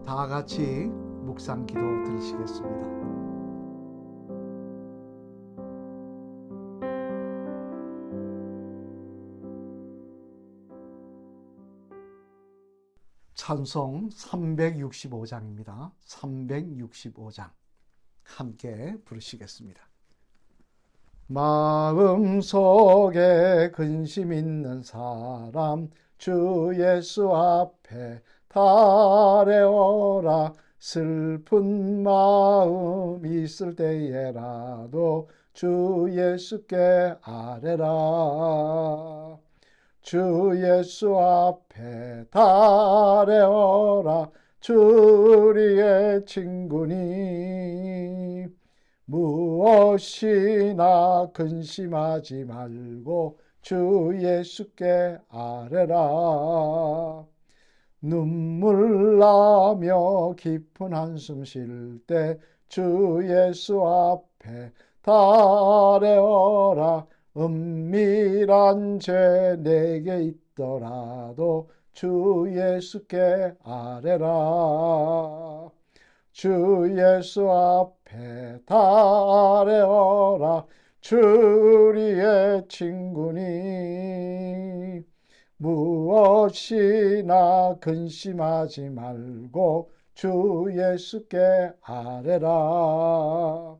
다 같이 묵상 기도 드리시겠습니다. 찬송 365장입니다. 365장 함께 부르시겠습니다. 마음속에 근심 있는 사람 주 예수 앞에 달려오라. 슬픈 마음 있을 때에라도 주 예수께 아뢰라. 주 예수 앞에 달려오라. 주 우리의 친구니 무엇이나 근심하지 말고 주 예수께 아뢰라. 눈물 나며 깊은 한숨 쉴 때 주 예수 앞에 달려오라. 은밀한 죄 내게 있더라도 주 예수께 아뢰라. 주 예수 앞에 달려오라. 주 우리의 친구니 무엇이나 근심하지 말고 주 예수께 아뢰라.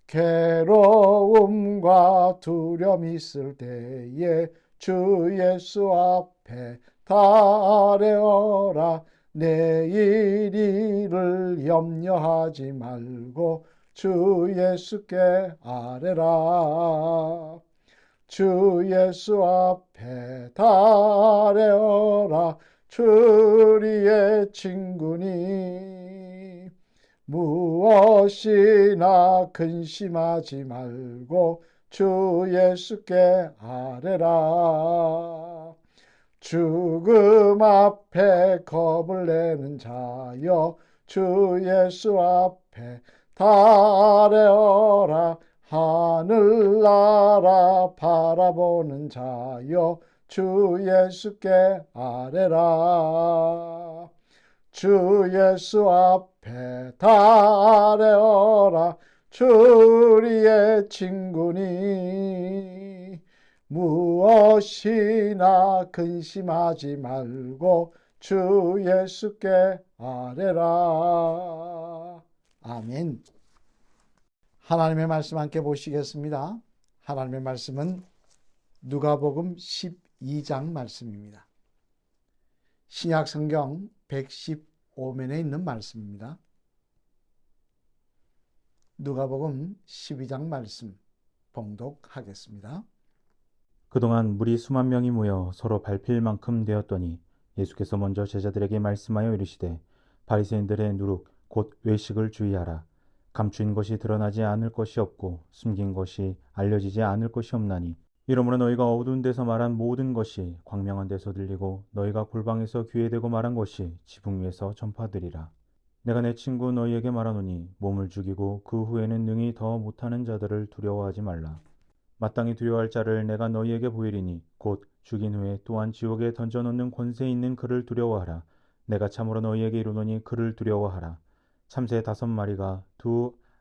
괴로움과 두려움 있을 때에 주 예수 앞에 달려오라. 내일 일을 염려하지 말고 주 예수께 아뢰라. 주 예수 앞에 달려오라. 주 우리의 친구니 무엇이나 근심하지 말고 주 예수께 아뢰라. 죽음 앞에 겁을 내는 자여 주 예수 앞에 달려오라. 하늘나라 바라보는 자여 주 예수께 아뢰라. 주 예수 앞에 달려오라. 주 우리의 친구니 무엇이나 근심하지 말고 주 예수께 아뢰라. 아멘. 하나님의 말씀 함께 보시겠습니다. 하나님의 말씀은 누가복음 12장 말씀입니다. 신약 성경 115면에 있는 말씀입니다. 누가복음 12장 말씀 봉독하겠습니다. 그동안 무리 수만 명이 모여 서로 밟힐 만큼 되었더니 예수께서 먼저 제자들에게 말씀하여 이르시되 바리새인들의 누룩 곧 외식을 주의하라. 감추인 것이 드러나지 않을 것이 없고 숨긴 것이 알려지지 않을 것이 없나니 이러므로 너희가 어두운 데서 말한 모든 것이 광명한 데서 들리고 너희가 골방에서 귀에 대고 말한 것이 지붕 위에서 전파되리라. 내가 내 친구 너희에게 말하노니 몸을 죽이고 그 후에는 능히 더 못하는 자들을 두려워하지 말라. 마땅히 두려워할 자를 내가 너희에게 보이리니 곧 죽인 후에 또한 지옥에 던져놓는 권세 있는 그를 두려워하라. 내가 참으로 너희에게 이르노니 그를 두려워하라. 참새 5마리가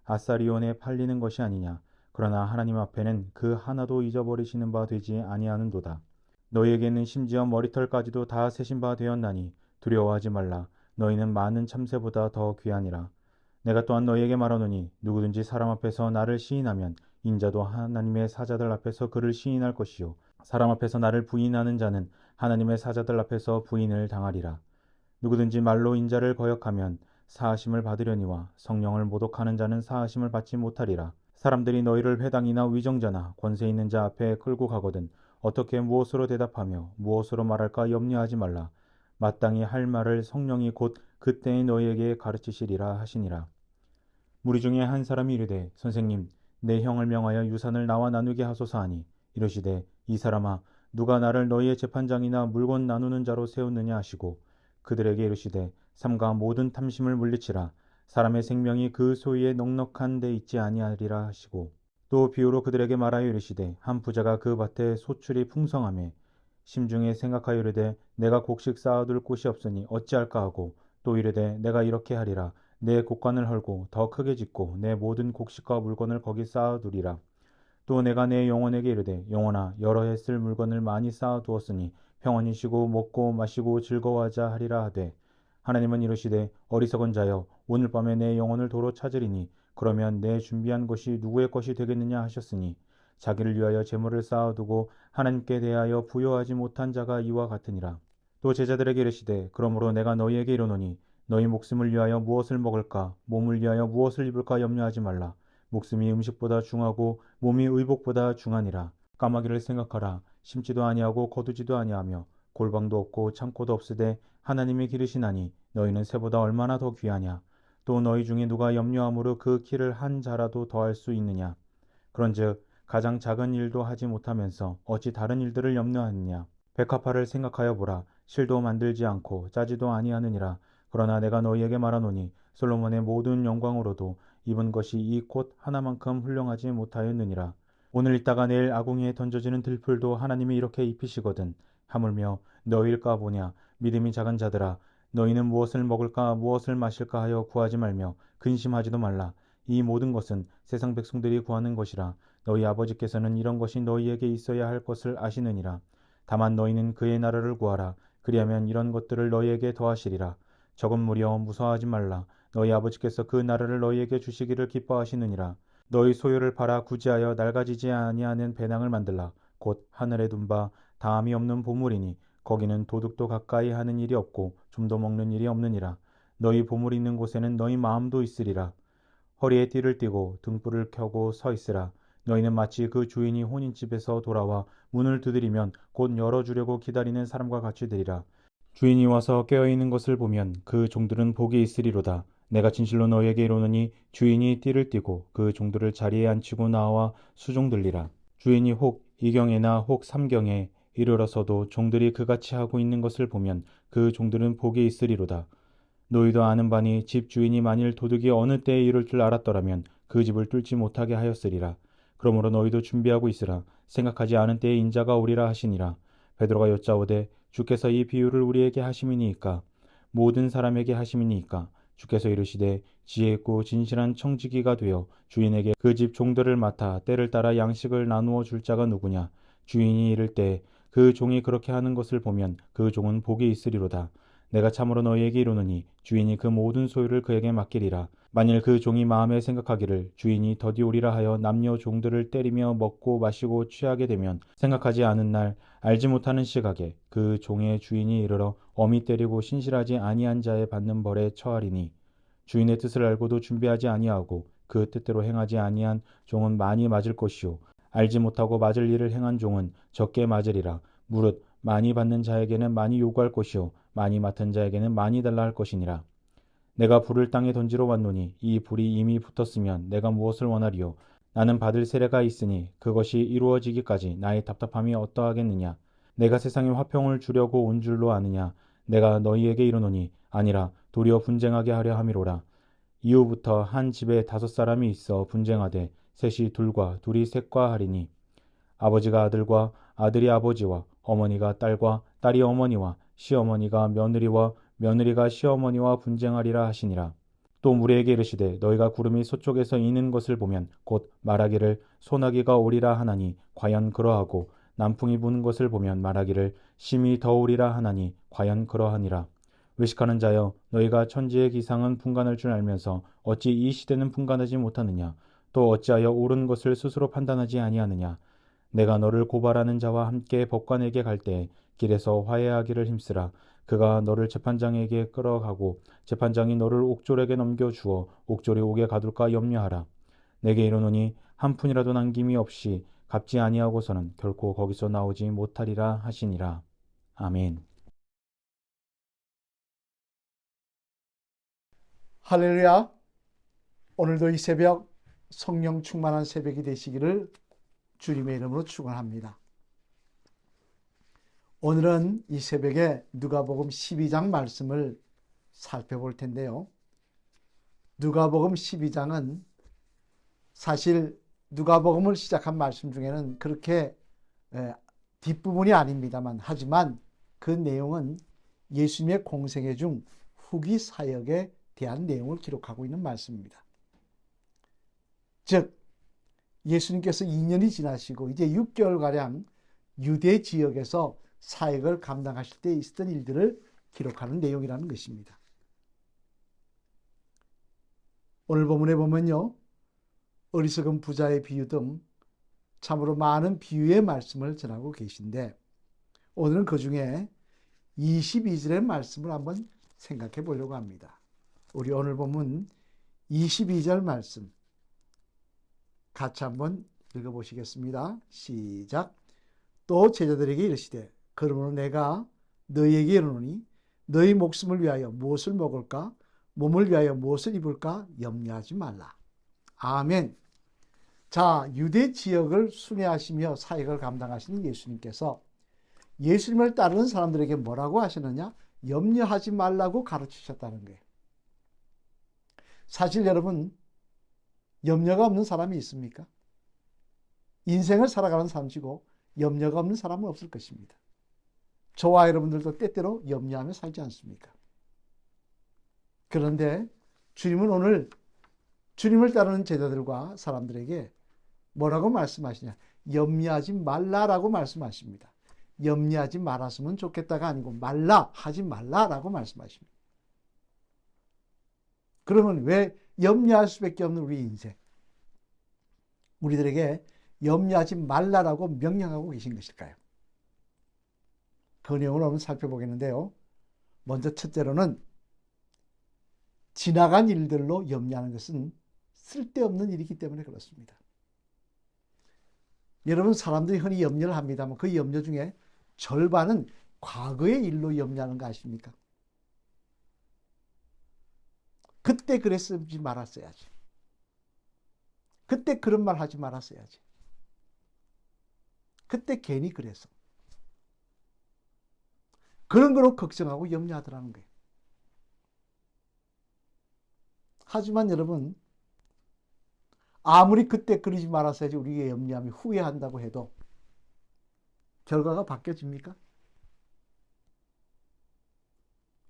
2아사리온에 팔리는 것이 아니냐. 그러나 하나님 앞에는 그 하나도 잊어버리시는 바 되지 아니하는도다. 너희에게는 심지어 머리털까지도 다 세신 바 되었나니 두려워하지 말라. 너희는 많은 참새보다 더 귀하니라. 내가 또한 너희에게 말하노니 누구든지 사람 앞에서 나를 시인하면 인자도 하나님의 사자들 앞에서 그를 시인할 것이요 사람 앞에서 나를 부인하는 자는 하나님의 사자들 앞에서 부인을 당하리라. 누구든지 말로 인자를 거역하면 사하심을 받으려니와 성령을 모독하는 자는 사하심을 받지 못하리라. 사람들이 너희를 회당이나 위정자나 권세 있는 자 앞에 끌고 가거든 어떻게 무엇으로 대답하며 무엇으로 말할까 염려하지 말라. 마땅히 할 말을 성령이 곧 그때에 너희에게 가르치시리라 하시니라. 무리 중에 한 사람이 이르되 선생님 내 형을 명하여 유산을 나와 나누게 하소서 하니 이르시되 이 사람아 누가 나를 너희의 재판장이나 물건 나누는 자로 세웠느냐 하시고 그들에게 이르시되 삼가 모든 탐심을 물리치라. 사람의 생명이 그 소유에 넉넉한 데 있지 아니하리라 하시고 또 비유로 그들에게 말하여 이르시되 한 부자가 그 밭에 소출이 풍성하매 심중에 생각하여 이르되 내가 곡식 쌓아둘 곳이 없으니 어찌할까 하고 또 이르되 내가 이렇게 하리라. 내 곡간을 헐고 더 크게 짓고 내 모든 곡식과 물건을 거기 쌓아두리라. 또 내가 내 영혼에게 이르되 영혼아 여러 해 쓸 물건을 많이 쌓아두었으니 평안히 쉬고 먹고 마시고 즐거워하자 하리라 하되 하나님은 이르시되 어리석은 자여 오늘 밤에 내 영혼을 도로 찾으리니 그러면 내 준비한 것이 누구의 것이 되겠느냐 하셨으니 자기를 위하여 재물을 쌓아두고 하나님께 대하여 부여하지 못한 자가 이와 같으니라. 또 제자들에게 이르시되 그러므로 내가 너희에게 이르노니 너희 목숨을 위하여 무엇을 먹을까 몸을 위하여 무엇을 입을까 염려하지 말라. 목숨이 음식보다 중하고 몸이 의복보다 중하니라. 까마귀를 생각하라. 심지도 아니하고 거두지도 아니하며 골방도 없고 창고도 없으되 하나님이 기르시나니 너희는 새보다 얼마나 더 귀하냐. 또 너희 중에 누가 염려함으로 그 키를 한 자라도 더할 수 있느냐. 그런즉 가장 작은 일도 하지 못하면서 어찌 다른 일들을 염려하느냐. 백합화를 생각하여 보라. 실도 만들지 않고 짜지도 아니하느니라. 그러나 내가 너희에게 말하노니 솔로몬의 모든 영광으로도 입은 것이 이 곧 하나만큼 훌륭하지 못하였느니라. 오늘 있다가 내일 아궁이에 던져지는 들풀도 하나님이 이렇게 입히시거든. 하물며 너희일까 보냐. 믿음이 작은 자들아 너희는 무엇을 먹을까 무엇을 마실까 하여 구하지 말며 근심하지도 말라. 이 모든 것은 세상 백성들이 구하는 것이라. 너희 아버지께서는 이런 것이 너희에게 있어야 할 것을 아시느니라. 다만 너희는 그의 나라를 구하라. 그리하면 이런 것들을 너희에게 더하시리라. 적은 무리여 무서워하지 말라. 너희 아버지께서 그 나라를 너희에게 주시기를 기뻐하시느니라. 너희 소유를 팔아 구제하여 낡아지지 아니하는 배낭을 만들라. 곧 하늘에 둔 바 다함이 없는 보물이니 거기는 도둑도 가까이 하는 일이 없고 좀도 먹는 일이 없느니라. 너희 보물이 있는 곳에는 너희 마음도 있으리라. 허리에 띠를 띠고 등불을 켜고 서 있으라. 너희는 마치 그 주인이 혼인집에서 돌아와 문을 두드리면 곧 열어주려고 기다리는 사람과 같이 되리라. 주인이 와서 깨어있는 것을 보면 그 종들은 복이 있으리로다. 내가 진실로 너희에게 이르노니 주인이 띠를 띠고 그 종들을 자리에 앉히고 나와 수종들리라. 주인이 혹 이경에나 혹 삼경에 이르러서도 종들이 그같이 하고 있는 것을 보면 그 종들은 복이 있으리로다. 너희도 아는 바니 집 주인이 만일 도둑이 어느 때에 이를 줄 알았더라면 그 집을 뚫지 못하게 하였으리라. 그러므로 너희도 준비하고 있으라. 생각하지 않은 때에 인자가 오리라 하시니라. 베드로가 여짜오되 주께서 이 비유를 우리에게 하심이니이까 모든 사람에게 하심이니이까 주께서 이르시되 지혜 있고 진실한 청지기가 되어 주인에게 그 집 종들을 맡아 때를 따라 양식을 나누어 줄 자가 누구냐. 주인이 이를 때 그 종이 그렇게 하는 것을 보면 그 종은 복이 있으리로다. 내가 참으로 너희에게 이르노니 주인이 그 모든 소유를 그에게 맡기리라. 만일 그 종이 마음에 생각하기를 주인이 더디 오리라 하여 남녀 종들을 때리며 먹고 마시고 취하게 되면 생각하지 않은 날 알지 못하는 시각에 그 종의 주인이 이르러 엄히 때리고 신실하지 아니한 자의 받는 벌에 처하리니 주인의 뜻을 알고도 준비하지 아니하고 그 뜻대로 행하지 아니한 종은 많이 맞을 것이요 알지 못하고 맞을 일을 행한 종은 적게 맞으리라. 무릇 많이 받는 자에게는 많이 요구할 것이요 많이 맡은 자에게는 많이 달라 할 것이니라. 내가 불을 땅에 던지러 왔노니 이 불이 이미 붙었으면 내가 무엇을 원하리요. 나는 받을 세례가 있으니 그것이 이루어지기까지 나의 답답함이 어떠하겠느냐. 내가 세상에 화평을 주려고 온 줄로 아느냐. 내가 너희에게 이르노니 아니라 도리어 분쟁하게 하려 함이로라. 이후부터 한 집에 5사람이 있어 분쟁하되 셋이 둘과 둘이 셋과 하리니 아버지가 아들과 아들이 아버지와 어머니가 딸과 딸이 어머니와 시어머니가 며느리와 며느리가 시어머니와 분쟁하리라 하시니라. 또 무리에게 이르시되 너희가 구름이 서쪽에서 이는 것을 보면 곧 말하기를 소나기가 오리라 하나니 과연 그러하고 남풍이 부는 것을 보면 말하기를 심히 더우리라 하나니 과연 그러하니라. 외식하는 자여 너희가 천지의 기상은 분간할 줄 알면서 어찌 이 시대는 분간하지 못하느냐. 또 어찌하여 옳은 것을 스스로 판단하지 아니하느냐. 내가 너를 고발하는 자와 함께 법관에게 갈 때 길에서 화해하기를 힘쓰라. 그가 너를 재판장에게 끌어가고 재판장이 너를 옥졸에게 넘겨주어 옥졸이 옥에 가둘까 염려하라. 내게 이르노니 한 푼이라도 남김이 없이 갚지 아니하고서는 결코 거기서 나오지 못하리라 하시니라. 아멘. 할렐루야. 오늘도 이 새벽 성령 충만한 새벽이 되시기를 주님의 이름으로 축원합니다. 오늘은 이 새벽에 누가복음 12장 말씀을 살펴볼 텐데요. 누가복음 12장은 사실 누가복음을 시작한 말씀 중에는 그렇게 뒷부분이 아닙니다만 하지만 그 내용은 예수님의 공생애 중 후기 사역에 대한 내용을 기록하고 있는 말씀입니다. 즉 예수님께서 2년이 지나시고 이제 6개월가량 유대 지역에서 사역을 감당하실 때 있었던 일들을 기록하는 내용이라는 것입니다. 오늘 본문에 보면요, 어리석은 부자의 비유 등 참으로 많은 비유의 말씀을 전하고 계신데, 오늘은 그 중에 22절의 말씀을 한번 생각해 보려고 합니다. 우리 오늘 본문 22절 말씀 같이 한번 읽어보시겠습니다. 시작. 또 제자들에게 이르시되 그러므로 내가 너희에게 이르노니 너희 목숨을 위하여 무엇을 먹을까 몸을 위하여 무엇을 입을까 염려하지 말라. 아멘. 자, 유대 지역을 순회하시며 사역을 감당하시는 예수님께서 예수님을 따르는 사람들에게 뭐라고 하시느냐? 염려하지 말라고 가르치셨다는 거예요. 사실 여러분, 염려가 없는 사람이 있습니까? 인생을 살아가는 사람이고 염려가 없는 사람은 없을 것입니다. 저와 여러분들도 때때로 염려하며 살지 않습니까? 그런데 주님은 오늘 주님을 따르는 제자들과 사람들에게 뭐라고 말씀하시냐? 염려하지 말라라고 말씀하십니다. 염려하지 말았으면 좋겠다가 아니고 말라, 하지 말라라고 말씀하십니다. 그러면 왜 염려할 수밖에 없는 우리 인생, 우리들에게 염려하지 말라라고 명령하고 계신 것일까요? 그 내용을 한번 살펴보겠는데요. 먼저 첫째로는 지나간 일들로 염려하는 것은 쓸데없는 일이기 때문에 그렇습니다. 여러분, 사람들이 흔히 염려를 합니다만 그 염려 중에 절반은 과거의 일로 염려하는 거 아십니까? 그때 그랬지 말았어야지. 그때 그런 말 하지 말았어야지. 그때 괜히 그래서. 그런 거로 걱정하고 염려하더라는 거예요. 하지만 여러분, 아무리 그때 그러지 말았어야지 우리가 염려하며 후회한다고 해도 결과가 바뀌어집니까?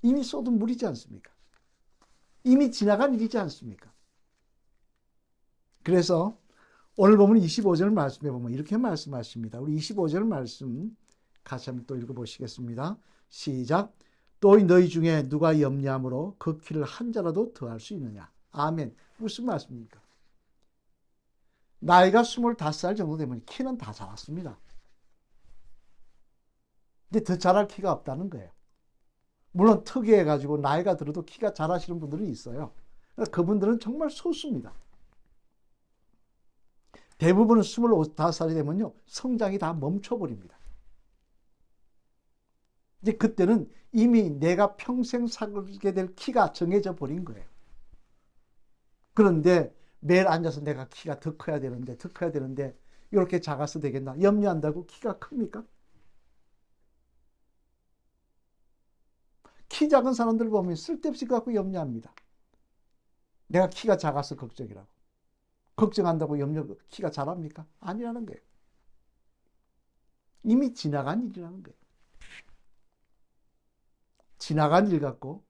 이미 쏟은 물이지 않습니까? 이미 지나간 일이지 않습니까? 그래서 오늘 보면 25절 말씀에 보면 이렇게 말씀하십니다. 우리 25절 말씀 같이 한번 또 읽어보시겠습니다. 시작. 또 너희 중에 누가 염려함으로 그 키를 한 자라도 더할 수 있느냐. 아멘. 무슨 말씀입니까? 나이가 25살 정도 되면 키는 다 자랐습니다. 근데 더 자랄 키가 없다는 거예요. 물론 특이해가지고 나이가 들어도 키가 자라시는 분들이 있어요. 그분들은 정말 소수입니다. 대부분은 25살이 되면요, 성장이 다 멈춰버립니다. 이제 그때는 이미 내가 평생 살게 될 키가 정해져 버린 거예요. 그런데 매일 앉아서 내가 키가 더 커야 되는데 이렇게 작아서 되겠나? 염려한다고 키가 큽니까? 키 작은 사람들 보면 쓸데없이 갖고 염려합니다. 내가 키가 작아서 걱정이라고. 걱정한다고 키가 자랍니까? 아니라는 거예요. 이미 지나간 일이라는 거예요. 지나간 일 갖고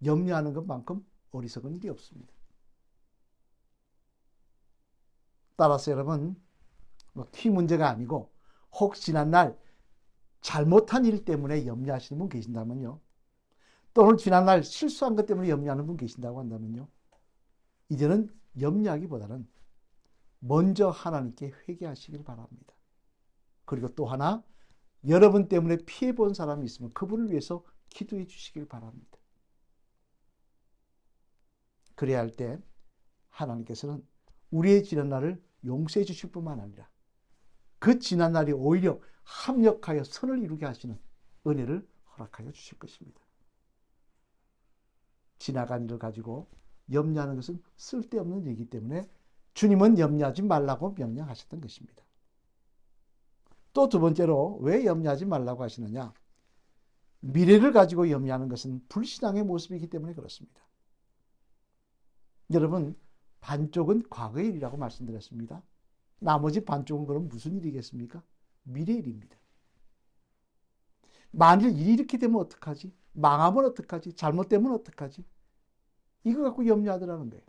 염려하는 것만큼 어리석은 일이 없습니다. 따라서 여러분, 키 문제가 아니고 혹 지난날 잘못한 일 때문에 염려하시는 분 계신다면요, 또는 지난날 실수한 것 때문에 염려하는 분 계신다고 한다면요, 이제는 염려하기보다는 먼저 하나님께 회개하시길 바랍니다. 그리고 또 하나, 여러분 때문에 피해본 사람이 있으면 그분을 위해서 기도해 주시길 바랍니다. 그래야 할 때 하나님께서는 우리의 지난날을 용서해 주실 뿐만 아니라 그 지난날이 오히려 합력하여 선을 이루게 하시는 은혜를 허락하여 주실 것입니다. 지나간 일을 가지고 염려하는 것은 쓸데없는 일이기 때문에 주님은 염려하지 말라고 명령하셨던 것입니다. 또 두 번째로 왜 염려하지 말라고 하시느냐? 미래를 가지고 염려하는 것은 불신앙의 모습이기 때문에 그렇습니다. 여러분, 반쪽은 과거의 일이라고 말씀드렸습니다. 나머지 반쪽은 그럼 무슨 일이겠습니까? 미래 일입니다. 만일 일이 이렇게 되면 어떡하지? 망하면 어떡하지? 잘못되면 어떡하지? 이거 갖고 염려하더라는 거예요.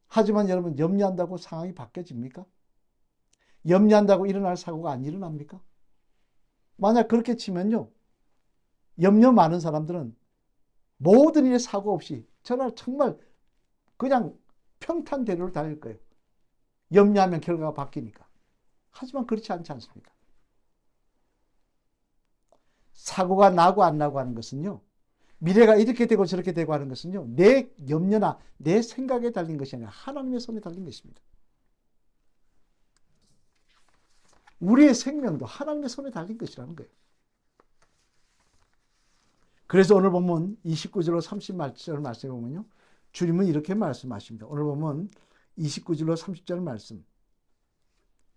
하지만 여러분, 염려한다고 상황이 바뀌어집니까? 염려한다고 일어날 사고가 안 일어납니까? 만약 그렇게 치면요, 염려 많은 사람들은 모든 일에 사고 없이 전날 정말 그냥 평탄대로를 달릴 거예요. 염려하면 결과가 바뀌니까. 하지만 그렇지 않지 않습니까? 사고가 나고 안 나고 하는 것은요, 미래가 이렇게 되고 저렇게 되고 하는 것은요, 내 염려나 내 생각에 달린 것이 아니라 하나님의 손에 달린 것입니다. 우리의 생명도 하나님의 손에 달린 것이라는 거예요. 그래서 오늘 보면 29절로 30절 말씀에 보면요, 주님은 이렇게 말씀하십니다. 오늘 보면 29절로 30절 말씀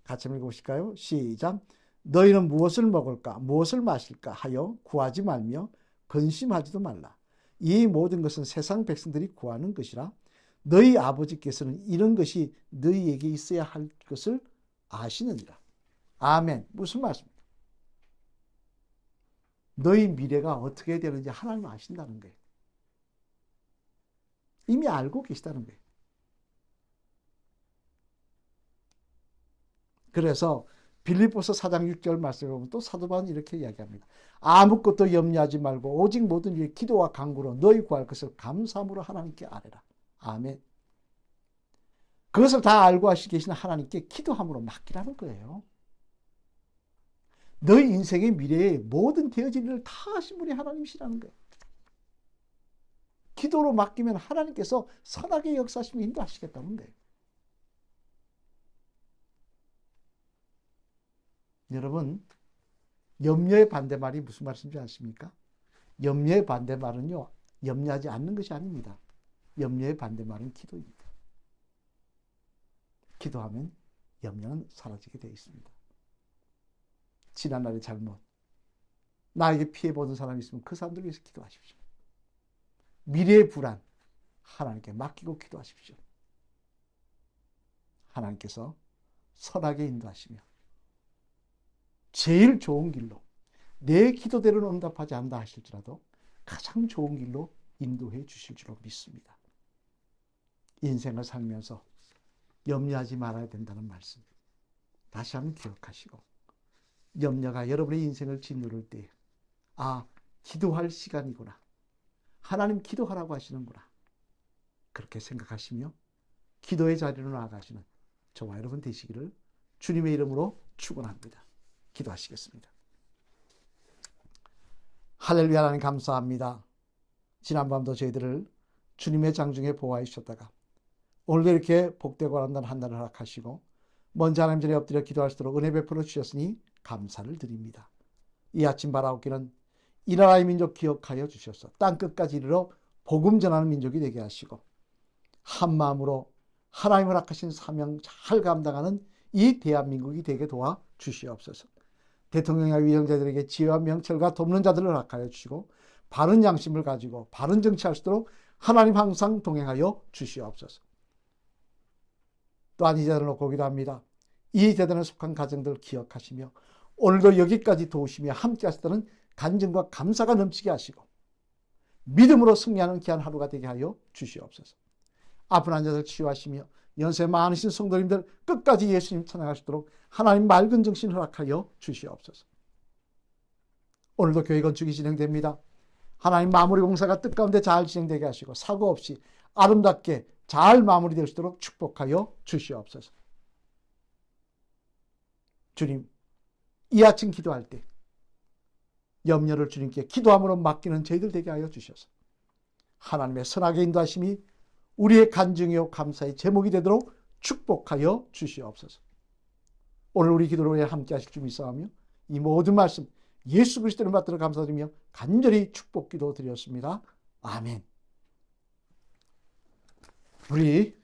같이 읽어보실까요? 시작. 너희는 무엇을 먹을까 무엇을 마실까 하여 구하지 말며 근심하지도 말라. 이 모든 것은 세상 백성들이 구하는 것이라. 너희 아버지께서는 이런 것이 너희에게 있어야 할 것을 아시느니라. 아멘. 무슨 말씀입니까? 너희 미래가 어떻게 되는지 하나님 아신다는 거예요. 이미 알고 계시다는 거예요. 그래서 빌립보서 4장 6절 말씀에 보면 또 사도 바울은 이렇게 이야기합니다. 아무것도 염려하지 말고 오직 모든 일에 기도와 간구로 너희 구할 것을 감사함으로 하나님께 아뢰라. 아멘. 그것을 다 알고 계시는 하나님께 기도함으로 맡기라는 거예요. 너희 인생의 미래에 모든 되어진 일을 다 하신 분이 하나님이시라는 거예요. 기도로 맡기면 하나님께서 선하게 역사하시며 인도하시겠다는 거예요. 여러분, 염려의 반대말이 무슨 말씀인지 아십니까? 염려의 반대말은요, 염려하지 않는 것이 아닙니다. 염려의 반대말은 기도입니다. 기도하면 염려는 사라지게 되어 있습니다. 지난날의 잘못, 나에게 피해보는 사람이 있으면 그 사람들 위해서 기도하십시오. 미래의 불안, 하나님께 맡기고 기도하십시오. 하나님께서 선하게 인도하시며 제일 좋은 길로, 내 기도대로는 응답하지 않는다 하실지라도 가장 좋은 길로 인도해 주실 줄로 믿습니다. 인생을 살면서 염려하지 말아야 된다는 말씀 다시 한번 기억하시고, 염려가 여러분의 인생을 짓누를 때, 아, 기도할 시간이구나, 하나님 기도하라고 하시는구나, 그렇게 생각하시며 기도의 자리로 나아가시는 저와 여러분 되시기를 주님의 이름으로 축원합니다. 기도하시겠습니다. 할렐루야. 하나님 감사합니다. 지난밤도 저희들을 주님의 장중에 보호해 주셨다가 오늘도 이렇게 복되고 아름다운 한 날을 허락하시고 먼저 하나님 전에 엎드려 기도할 수 있도록 은혜 베풀어 주셨으니 감사를 드립니다. 이 아침 바라옵기는 이 나라의 민족 기억하여 주셔서 땅끝까지 이르러 복음 전하는 민족이 되게 하시고 한 마음으로 하나님 허락하신 사명 잘 감당하는 이 대한민국이 되게 도와 주시옵소서. 대통령과 위원장들에게 지혜와 명철과 돕는 자들을 허락하여 주시고 바른 양심을 가지고 바른 정치할 수 있도록 하나님 항상 동행하여 주시옵소서. 또한 이 재단을 놓고 기도합니다. 이 재단에 속한 가정들 기억하시며 오늘도 여기까지 도우시며 함께 하시다는 간증과 감사가 넘치게 하시고 믿음으로 승리하는 귀한 하루가 되게 하여 주시옵소서. 아픈 환자들 치유하시며 연세 많으신 성도님들 끝까지 예수님 찬양하시도록 하나님 맑은 정신 허락하여 주시옵소서. 오늘도 교회 건축이 진행됩니다. 하나님 마무리 공사가 뜻가운데 잘 진행되게 하시고 사고 없이 아름답게 잘 마무리될 수 있도록 축복하여 주시옵소서. 주님, 이 아침 기도할 때 염려를 주님께 기도함으로 맡기는 저희들 되게 하여 주셔서 하나님의 선하게 인도하심이 우리의 간증이요 감사의 제목이 되도록 축복하여 주시옵소서. 오늘 우리 기도로 함께 하실 줄 믿사오며 이 모든 말씀 예수 그리스도를 받들어 감사드리며 간절히 축복 기도 드렸습니다. 아멘. 우리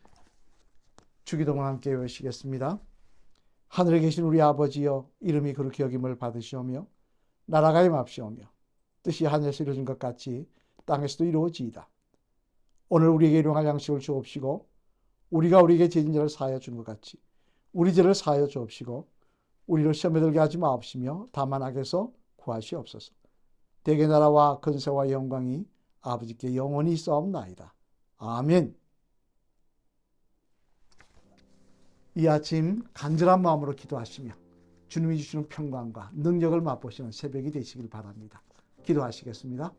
주기도문 함께 외우시겠습니다. 하늘에 계신 우리 아버지여, 이름이 그렇게 여김을 받으시오며 나라가 임합시오며 뜻이 하늘에서 이루어진 것 같이 땅에서도 이루어지이다. 오늘 우리에게 일용할 양식을 주옵시고 우리가 우리에게 죄진 자를 사하여 준 것 같이 우리 죄를 사하여 주옵시고 우리를 시험에 들게 하지 마옵시며 다만 악에서 구하시옵소서. 대개 나라와 근세와 영광이 아버지께 영원히 있사옵나이다. 아멘. 이 아침 간절한 마음으로 기도하시며 주님이 주시는 평강과 능력을 맛보시는 새벽이 되시길 바랍니다. 기도하시겠습니다.